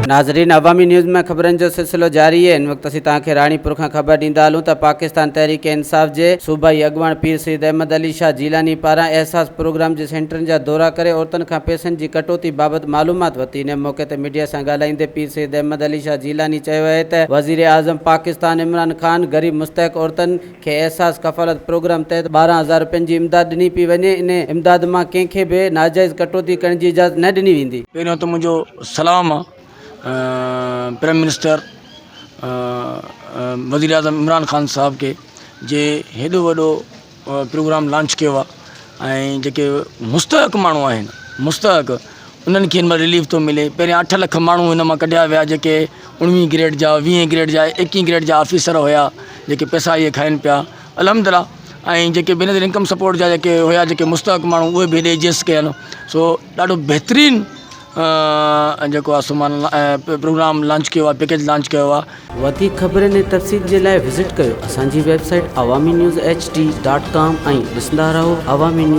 नाज़रीन, अवामी न्यूज़ में खबरन जो सिलसिलो जारी है। इन वक्त असीं तव्हांखे राणीपुर खां ख़बर ॾींदा हलूं त पाकिस्तान तहरीक इंसाफ़ जे सूबाई अॻुवाण पीर सईद अहमद अली शाह जीलानी पारां एहसास प्रोग्राम जे सेंटरनि जा दौरा करे औरतुनि खां पैसनि जी कटौती बाबति मालूमात वरिती। इन मौक़े ते मीडिया सां ॻाल्हाईंदे पीर सईद अहमद अली शाह जीलानी चयो आहे त वज़ीर आज़म पाकिस्तान इमरान ख़ान ग़रीब मुस्तहक़ औरतुनि खे एहसास कफ़ालत प्रोग्राम तहत 12,000 रुपयनि जी इमदाद ॾिनी पई वञे। इन इमदाद मां कंहिंखे बि नाजाइज़ कटौती करण जी इजाज़त न ॾिनी वेंदी। पहिरियों त मुंहिंजो सलाम आहे प्राइम मिनिस्टर वज़ीर आज़म इमरान ख़ान साहब के जे हेॾो वॾो प्रोग्राम लॉन्च कयो आहे ऐं जेके मुस्तहक़ माण्हू आहिनि मुस्तहक़ उन्हनि खे हिन महिल रिलीफ थो मिले। पहिरियां 8 लख माण्हू हिन मां कढिया विया जेके 19 ग्रेड जा 20 ग्रेड जा 21 ग्रेड जा ऑफिसर हुया जेके पैसा इहे खाइनि पिया अल्हम्दुलिल्लाह। ऐं जेके बेनज़ीर इनकम सपोर्ट जा जेके हुया जेके मुस्तहक़ माण्हू उहे बि हेॾे एडजस्ट कया आहिनि। सो ॾाढो बहितरीनु जेको आहे सुमान प्रोग्राम लॉन्च कयो आहे, पैकेज लॉन्च कयो आहे। वधीक ख़बरनि ऐं तफ़सील जे लाइ विज़िट कयो असांजी वेबसाइट awamiNewsHD.com ऐं ॾिसंदा रहो अवामी न्यूज़।